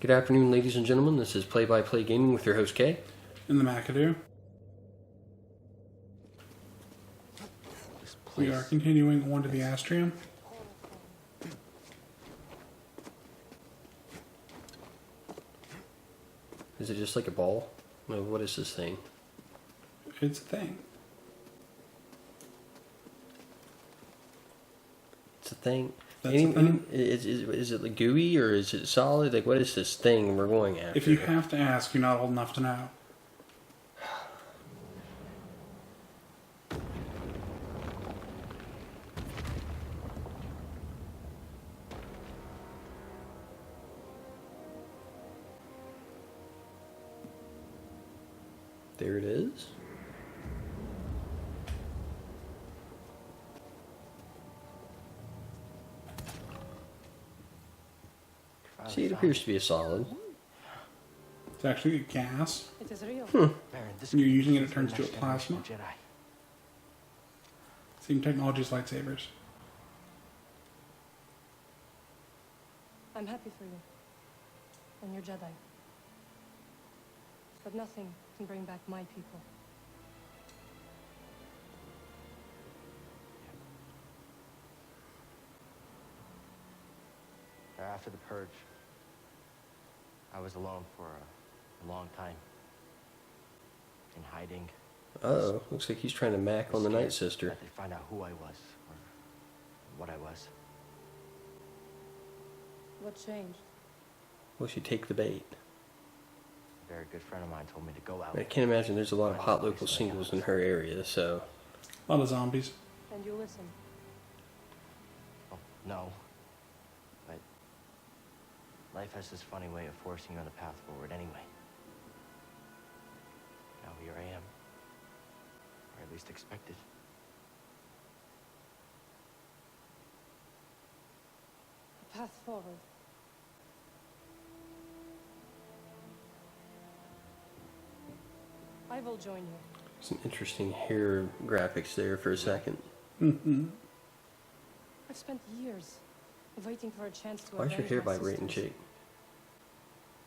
Good afternoon, ladies and gentlemen. This is Play by Play Gaming with your host, Kay. In the McAdoo. We are continuing on to the Astrium. Is it just like a ball? No, what is this thing? It's a thing. It's a thing. That's a thing. Is it like gooey or is it solid? Like, what is this thing we're going after? If you have to ask, you're not old enough to know. There it is. See, it appears to be a solid. It's actually a gas. It is real. When you're using it, it turns to a plasma. Jedi. Same technology as lightsabers. I'm happy for you. And your Jedi. But nothing can bring back my people. After the purge, I was alone for a long time. In hiding. Uh-oh. Looks like he's trying to mac on the Night Sister. That they'd find out who I was, or what I was. What changed? Will she take the bait? A very good friend of mine told me to go out. I can't imagine there's a lot of hot local singles in her area, so... A lot of zombies. And you listen. Oh, no. But life has this funny way of forcing you on the path forward anyway. Now here I am. Or at least expected. A path forward. I will join you. Some interesting hair graphics there for a second. Mm-hmm. I've spent years waiting for a chance to Why is your avenge hair my vibrating, sisters. Jake?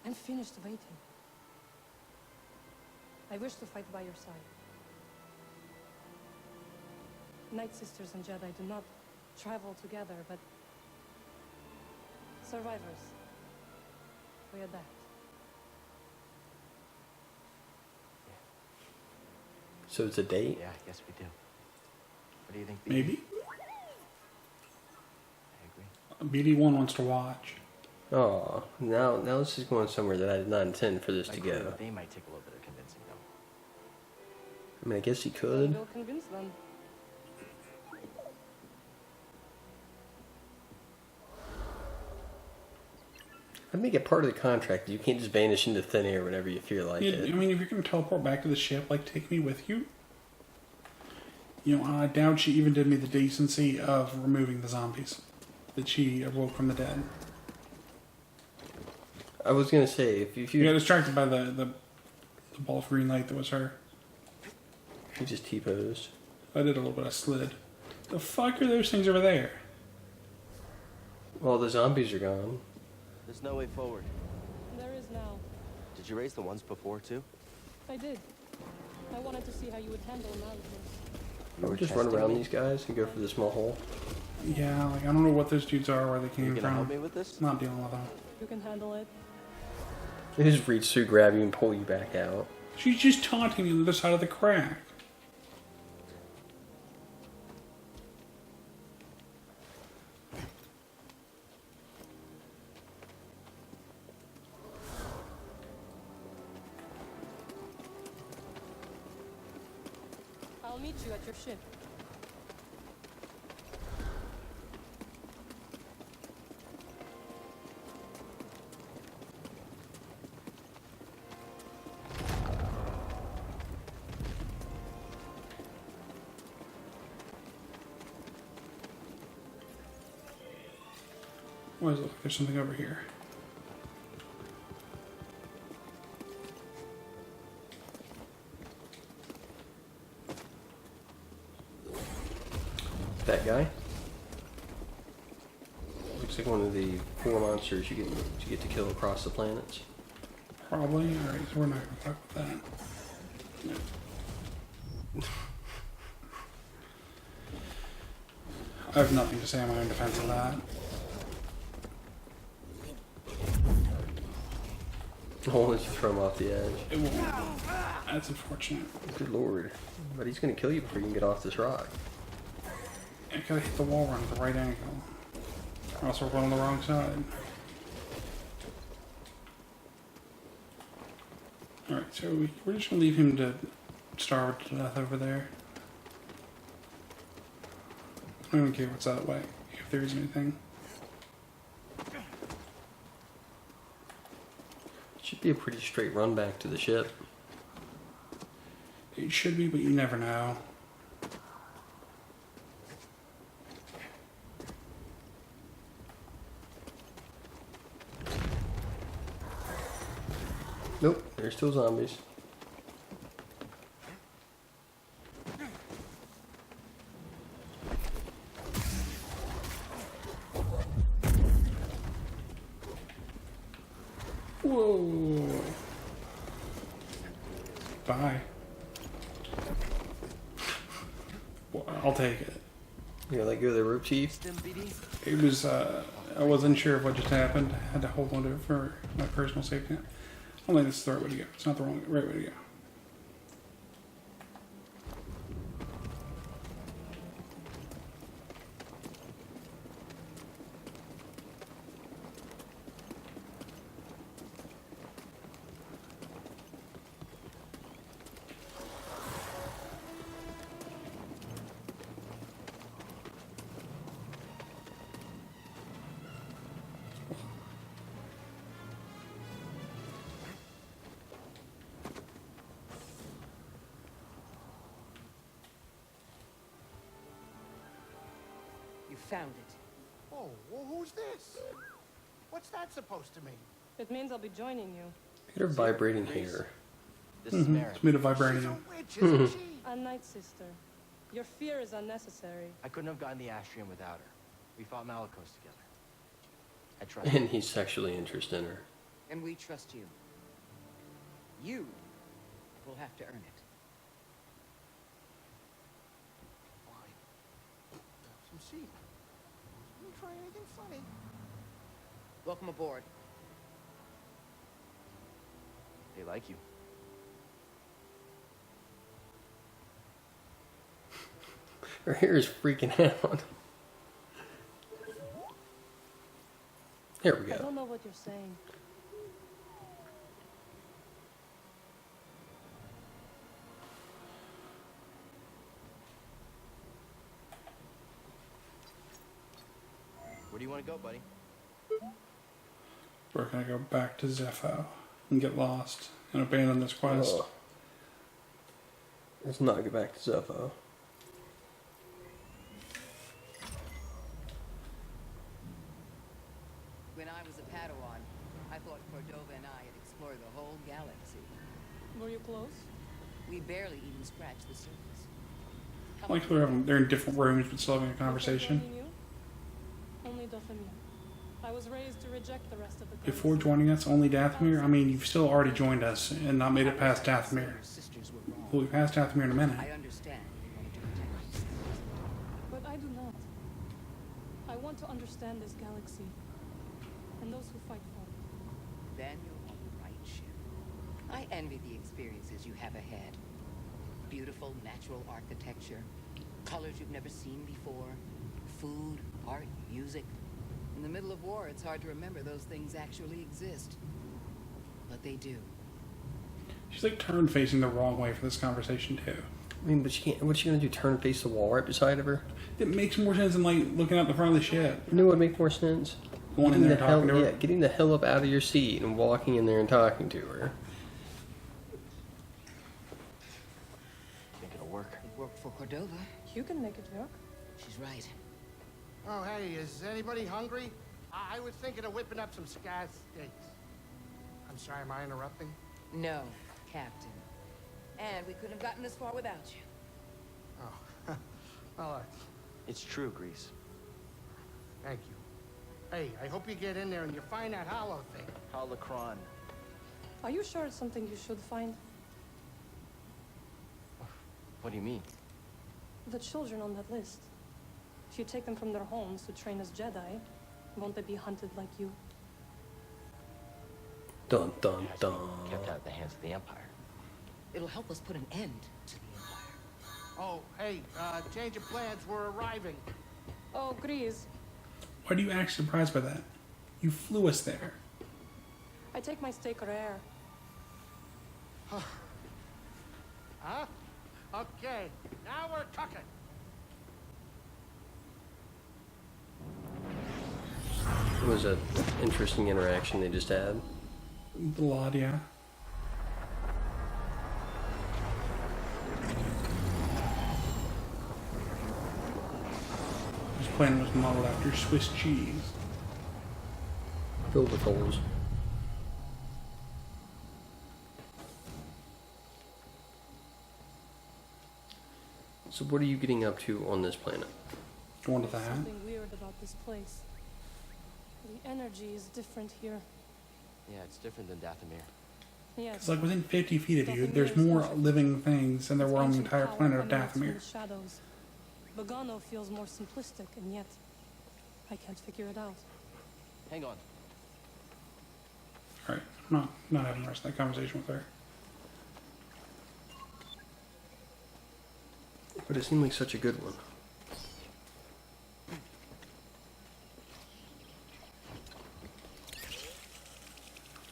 I'm finished waiting. I wish to fight by your side. Night Sisters and Jedi do not travel together, but survivors. We adapt. So it's a date? Yeah, yes we do. What do you think? Maybe. I agree. BD1 wants to watch. Oh, now this is going somewhere that I did not intend for this to agree, go. but they might take a little bit of convincing though. I mean, I guess he could. We'll convince them. I'd make it part of the contract that you can't just vanish into thin air whenever you feel like Yeah, it. I mean, if you're going to teleport back to the ship, like, take me with you. You know, I doubt she even did me the decency of removing the zombies that she awoke from the dead. I was gonna say, if You got you distracted by the ball of green light that was her. he just T-posed. I did a little bit of slid. The fuck are those things over there? Well, the zombies are gone. There's no way forward. There is now. Did you raise the ones before too? I did. I wanted to see how you would handle analysis. I would just run testing around me? these guys and go for the small hole. Yeah, like, I don't know what those dudes are, where they You came gonna help me from. with this? Not dealing with them. You can handle it. They just reach through, grab you, and pull you back out. She's just taunting you on the other side of the crack. I'll meet you at your ship. Why does it look like there's something over here? That guy? Looks looks like one of the 4 monsters you get to kill across the planets. Probably. Alright, so we're not gonna fuck with that. I have nothing to say on my own defense of that. Oh, let's just throw him off the edge. It won't. That's unfortunate. Good lord. But he's gonna kill you before you can get off this rock. I gotta hit the wall run at the right angle. Or else we're going on the wrong side. Alright, so we're just gonna leave him to starve to death over there. I don't care what's that way, if there is anything. Should be a pretty straight run back to the ship. It should be, but you never know. Nope, there's still zombies. Whoa. Bye. Well, I'll take it. You gonna let go of the rope, Chief? It was, I wasn't sure of what just happened. I had to hold on to it for my personal safety net. I don't think this is the right way to go. It's not the right way to go. Found it. Oh, well, who's this? What's that supposed to mean? It means I'll be joining you. Look at her vibrating hair. This is Mary. It's made of She's a vibranium. witch, isn't she? A night sister. Your fear is unnecessary. I couldn't have gotten the Astrium without her. We fought Malicos together. I trust And he's sexually interested in her. And we trust you. You will have to earn it. Fine. Have some seat. Let me try anything funny. Welcome aboard. They like you. Her hair is freaking out. There we I go. don't know what you're saying. Where do you want to go, buddy? We're gonna go back to Zepho and get lost and abandon this quest. Oh. Let's not go back to Zepho. When I was a Padawan, I thought Cordova and I had explored the whole galaxy. Were you close? We barely even scratched the surface. Come Like on. they're in different rooms but still having a conversation. Before joining you, only Dathomir. I was raised to reject the rest of the Before galaxy. joining us, only Dathomir? I mean, you've still already joined us and not made it past Dathomir. Your sisters were wrong. We'll be past Dathomir in a minute. I understand you wanted to protect your sisters. But I do not. I want to understand this galaxy and those who fight for it. Then you're on the right ship. I envy the experiences you have ahead. Beautiful natural architecture, colors you've never seen before, food, art, music. In the middle of war, it's hard to remember those things actually exist. But they do. She's like turned facing the wrong way for this conversation too. I mean, but she can't. What's she gonna do? Turn and face the wall right beside of her? It makes more sense than like looking out the front of the ship. You know what would make more sense? Going in there and talking to her. Yeah, getting the hell up out of your seat and walking in there and talking to her. Think it'll work? It worked for Cordova. You can make it work. She's right. Oh, hey, is anybody hungry? I was thinking of whipping up some scaz steaks. I'm sorry, am I interrupting? No, Captain. And we couldn't have gotten this far without you. Oh, well, It's true, Grease. thank you. Hey, I hope you get in there and you find that hollow thing. Holocron. Are you sure it's something you should find? What do you mean? The children on that list. If you take them from their homes to train as Jedi, won't they be hunted like you? Dun dun It has to dun. be kept out of the hands of the Empire. It'll help us put an end to the Empire. Oh, hey, change of plans. We're arriving. Oh, Grease. Why do you act surprised by that? You flew us there. I take my steak rare. Huh? Okay, now we're talking. It was an interesting interaction they just had. The lot, yeah. His plan was modeled after Swiss cheese. Filled with holes. So what are you getting up to on this planet? Going to that. Something weird about this place. The energy is different here. Yeah, it's different than Dathomir. Yes. It's like within 50 feet of you, there's more living things than there were on the Ancient entire power planet of emanates from Dathomir. the shadows. Bogano feels more simplistic, and yet I can't figure it out. Hang on. Alright, I'm not having the rest of that conversation with her. But it seemed like such a good one.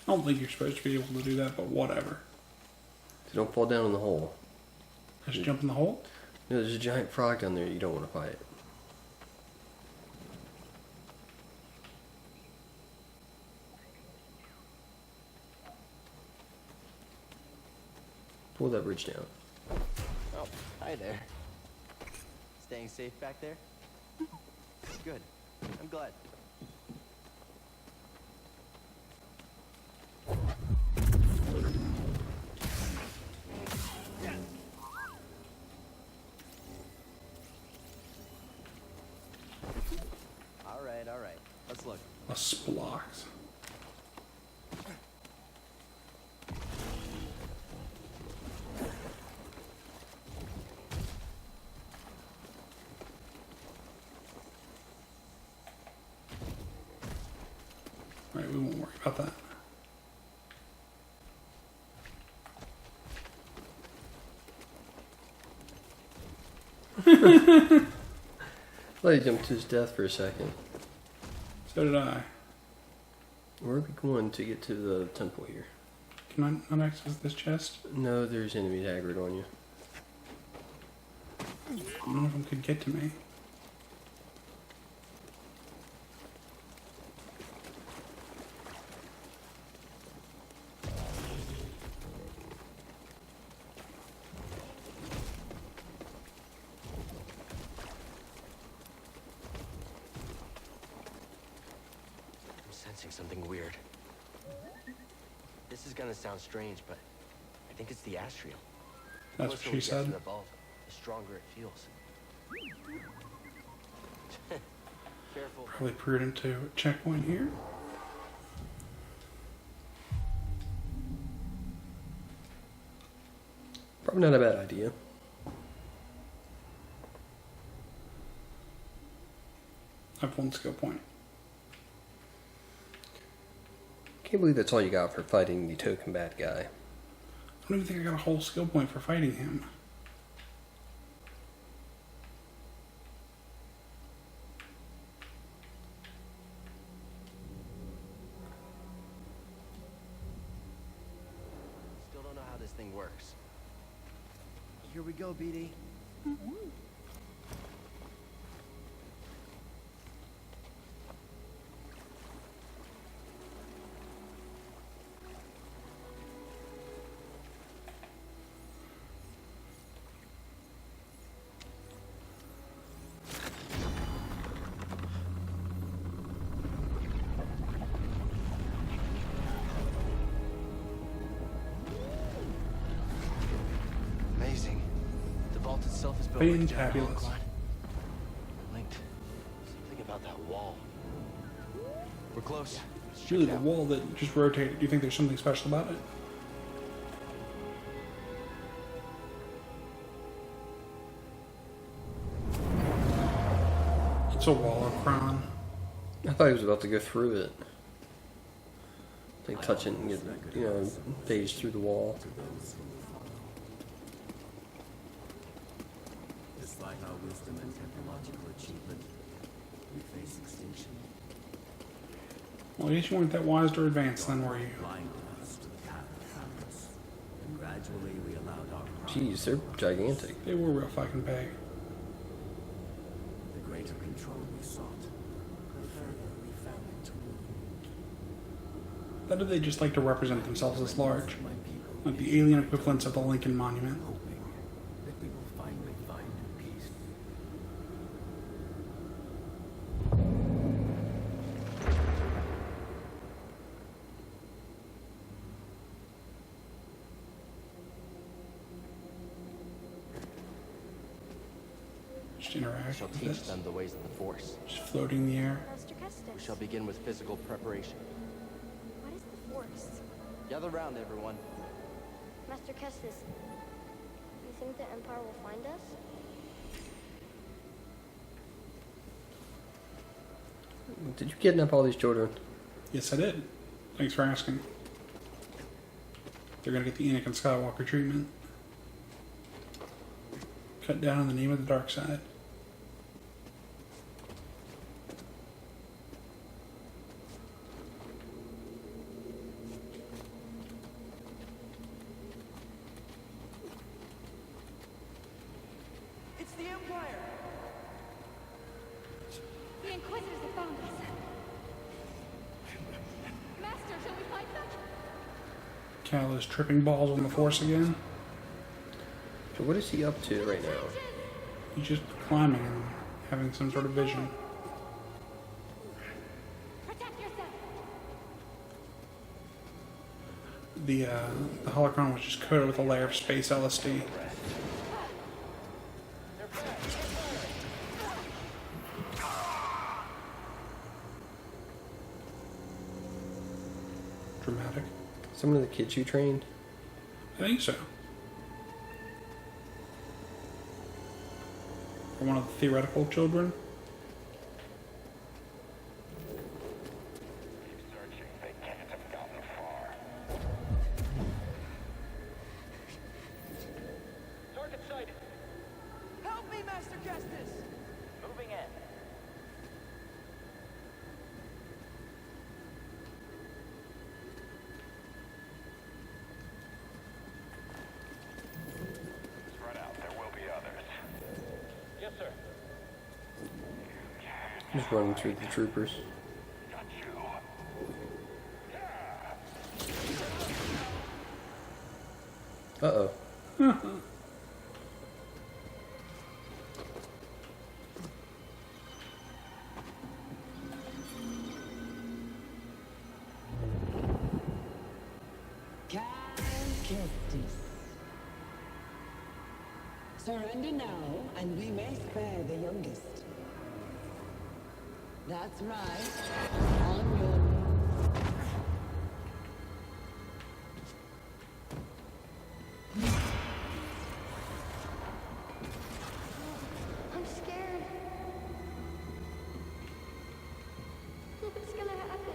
I don't think you're supposed to be able to do that, but whatever. So don't fall down in the hole. Just jump in the hole? No, there's a giant frog down there you don't want to fight. Pull that bridge down. Oh, hi there. Staying safe back there? Good. I'm glad. All right. Let's look. A splocks. Alright, we won't worry about that. Let him jump to his death for a second. So did I. Where are we going to get to the temple here? Can I not access this chest? No, there's enemies aggroed on you. None of them could get to me. I'm sensing something weird. This is gonna sound strange, but I think it's the Astrium. That's what closer she we get to said. the vault, the stronger it feels. Careful. Probably prudent to checkpoint here. Probably not a bad idea. I have one skill point. Can't believe that's all you got for fighting the token bad guy. I don't even think I got a whole skill point for fighting him. Still don't know how this thing works. Here we go, BD. Amazing. The vault itself is built like a giant Fantabulous. holocron. Linked. Something about that wall. It's really the wall that just rotated. Do you think there's something special about it? It's a holocron. I thought he was about to go through it. Like touch it and get, phase through the wall. Despite our wisdom and technological achievement, we face extinction. Well, I guess you weren't that wise or advanced then, were you? Blinded us to the path of progress, and gradually we allowed our pride. Jeez, they're gigantic. They were real fucking big. The greater control we sought, the further we found it to move. How do they just like to represent themselves as large? My people, Like the alien equivalents of the Lincoln Monument. hoping that we will finally find peace. Just interact We shall with teach this. them the ways of the Force. Just floating in the air. Master Kestis. We shall begin with physical preparation. What is the Force? Gather round, everyone. Master Kestis, you think the Empire will find us? Did you kidnap all these children? Yes, I did. Thanks for asking. They're gonna get the Anakin Skywalker treatment. Cut down in the name of the dark side. It's the Empire! The Inquisitors have found us. Master, shall we fight them? Cal is tripping balls on the Force again. So what is he up to right now? He's just climbing and having some sort of vision. Protect yourself. The holocron was just coated with a layer of space LSD. Dramatic. Some of the kids you trained? I think so. Or one of the theoretical children. Searching, they can't have gotten far. Target sighted. Help me, Master Kestis! Moving in. Spread out. There will be others. Yes, sir. Just running through the troopers. Got you. Uh-oh. Surrender now, and we may spare the youngest. That's right. On your knees. I'm scared. What's gonna happen?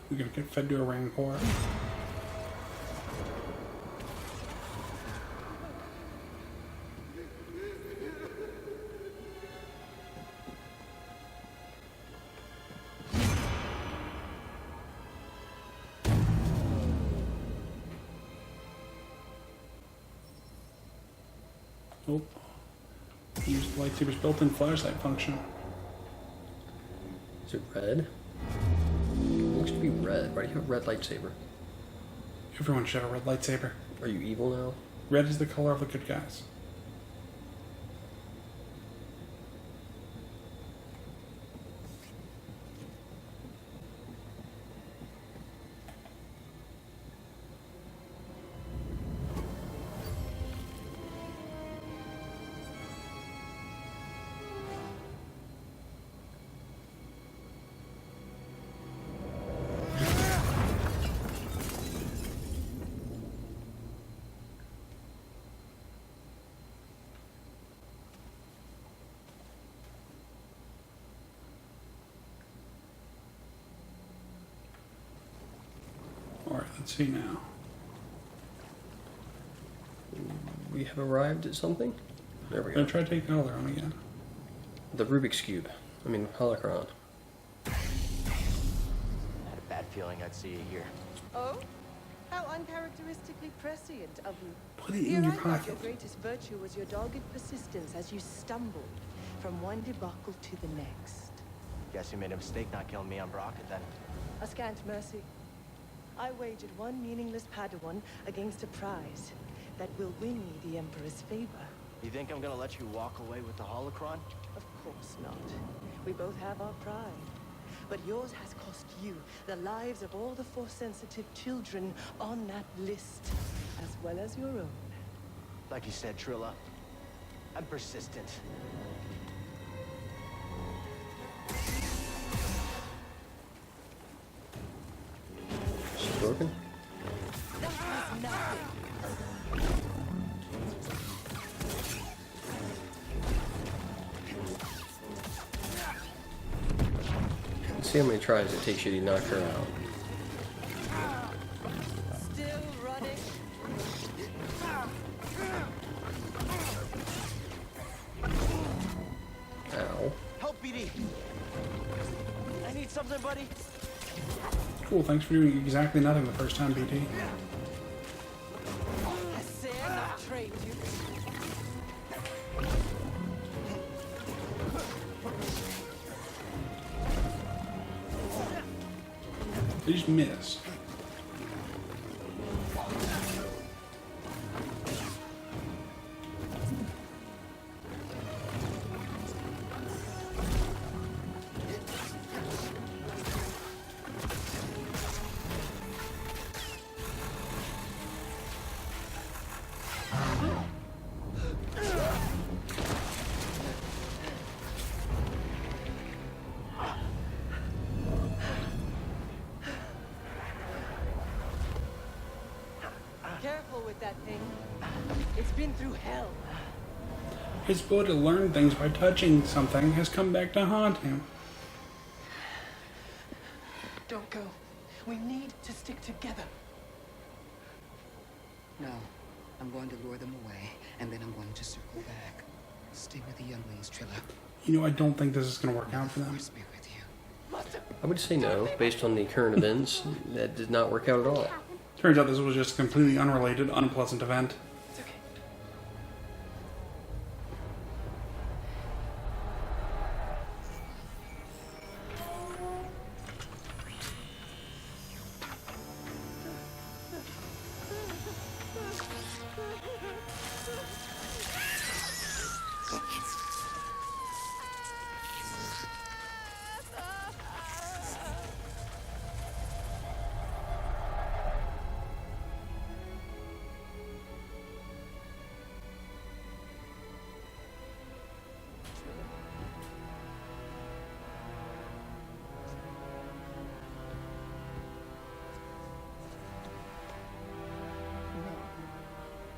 We're gonna get fed to a rancor. Oh. Use the lightsaber's built-in flashlight function. Is it red? It looks to be red. Why do you have a red lightsaber? Everyone should have a red lightsaber. Are you evil now? Red is the color of the good guys. Let's see now. We have arrived at something? There we I'm go. gonna try to take the holocron again. The Rubik's Cube. I mean, holocron. I had a bad feeling I'd see you here. Oh? How uncharacteristically prescient of you. Put it Here in your I thought pocket. your greatest virtue was your dogged persistence as you stumbled from one debacle to the next. Guess you made a mistake not killing me on Brockett then. A scant mercy. I wagered one meaningless Padawan against a prize that will win me the Emperor's favor. You think I'm gonna let you walk away with the holocron? Of course not. We both have our pride. But yours has cost you the lives of all the Force-sensitive children on that list, as well as your own. Like you said, Trilla, I'm persistent. She's broken? That was nothing. Let's see how many tries it takes you to knock her out. Still running. Ow. Help, BD! I need something, buddy. Cool, thanks for doing exactly nothing the first time, BT. Has Sam not trained you? They just missed. Careful with that thing. It's been through hell. His ability to learn things by touching something has come back to haunt him. Don't go. We need to stick together. No. I'm going to lure them away, and then I'm going to circle back. Stay with the younglings, Trilla. You know, I don't think this is going to work out for them. Force be with you. I would say no, based on the current events. That did not work out at all. Turns out this was just a completely unrelated, unpleasant event. It's okay.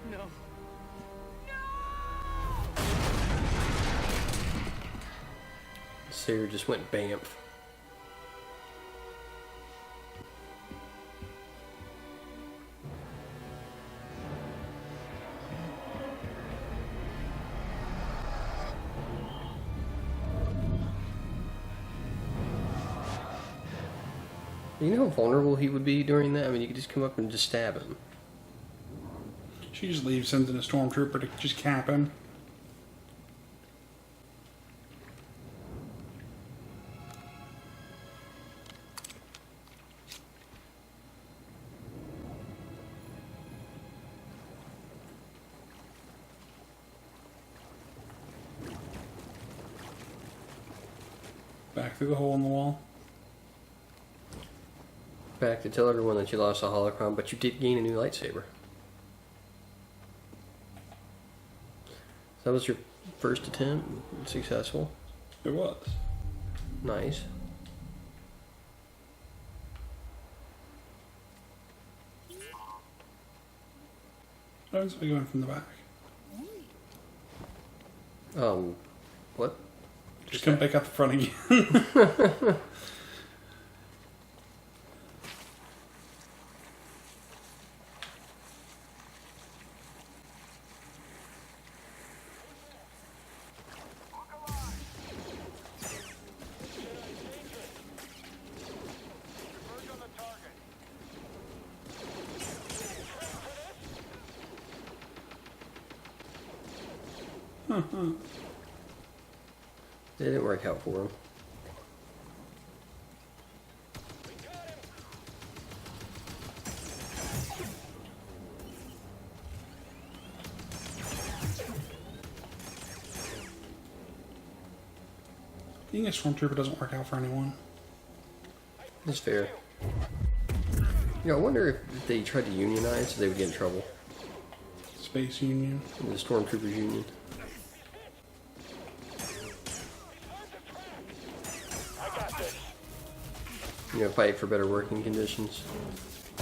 No. Sarah just went bamf. You know how vulnerable he would be during that? I mean, you could just come up and just stab him. She just leaves, sends in a stormtrooper to just cap him. Back through the hole in the wall. Back to tell everyone that you lost a holocron, but you did gain a new lightsaber. That was your first attempt? Successful? It was. Nice. What happens if we go in from the back? What? Just come back out the front again. It didn't work out for him. Being a stormtrooper doesn't work out for anyone. That's fair. You know, I wonder if they tried to unionize, so they would get in trouble. Space Union. The Stormtroopers Union. You know, fight for better working conditions.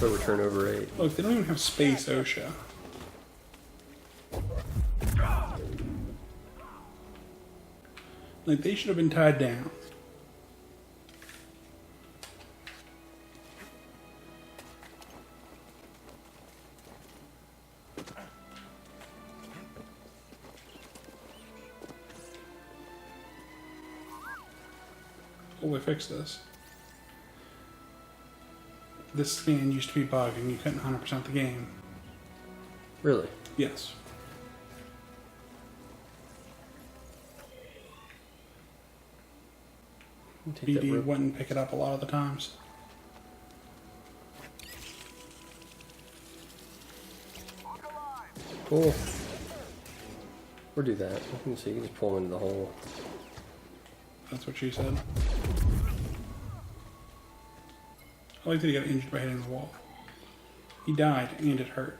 Lower turnover rate. Look, they don't even have Space OSHA. Like, they should have been tied down. Oh, they fixed this. This scan used to be bugged and you couldn't 100% the game. Really? Yes. BD wouldn't pick it up a lot of the times. Cool. Or do that. You can see, you can just pull him into the hole. That's what she said. I like that he got injured by hitting the wall. He died and it hurt.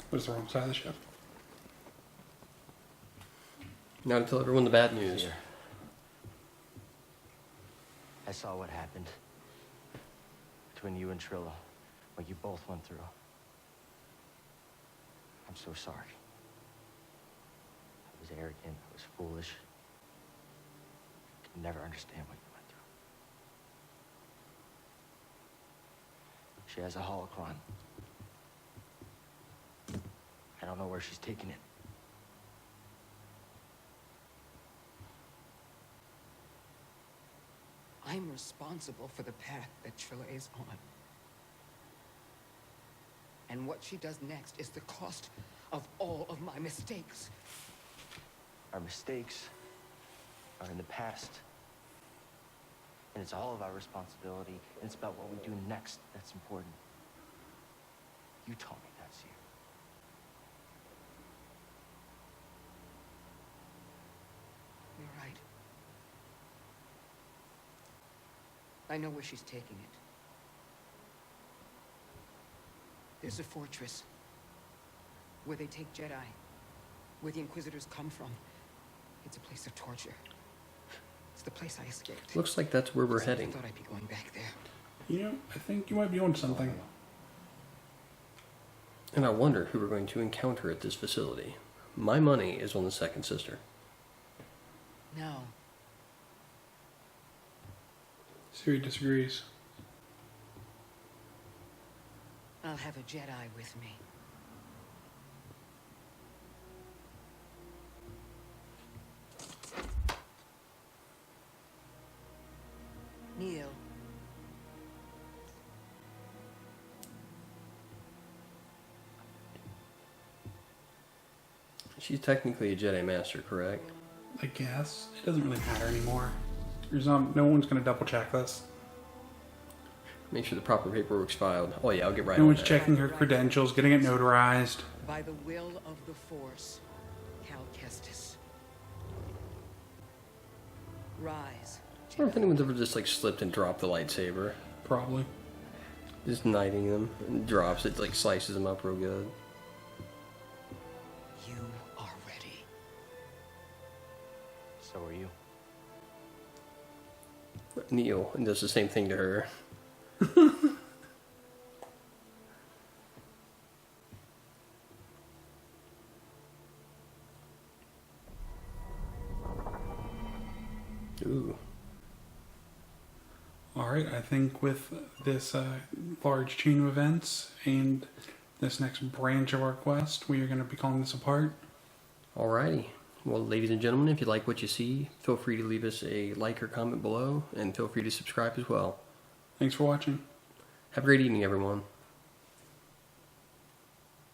What is the wrong side of the ship? Now to tell everyone the bad news. Here. I saw what happened between you and Trilla, what you both went through. I'm so sorry. I was arrogant, I was foolish. I could never understand what you went through. She has a holocron. I don't know where she's taking it. I'm responsible for the path that Trilla is on. And what she does next is the cost of all of my mistakes. Our mistakes are in the past. And it's all of our responsibility. And it's about what we do next that's important. You told me that's you. You're right. I know where she's taking it. There's a fortress where they take Jedi, where the Inquisitors come from. It's a place of torture. It's the place I escaped. Looks like that's where we're heading. I thought I'd be going back there. You know, I think you might be onto something. And I wonder who we're going to encounter at this facility. My money is on the second sister. No. Siri disagrees. I'll have a Jedi with me. Neil. She's technically a Jedi Master, correct? I guess. It doesn't really matter anymore. There's no one's going to double check this. Make sure the proper paperwork's filed. Oh yeah, I'll get right No on one's that. checking her credentials, getting it notarized. By the will of the Force, Cal Kestis. Rise. I wonder if anyone's ever just like slipped and dropped the lightsaber. Probably. Just knighting them and drops it, like slices them up real good. You are ready. So are you. Neil and does the same thing to her. Alright, I think with this large chain of events and this next branch of our quest, we are going to be calling this a part. Alrighty. Well, ladies and gentlemen, if you like what you see, feel free to leave us a like or comment below, and feel free to subscribe as well. Thanks for watching. Have a great evening, everyone.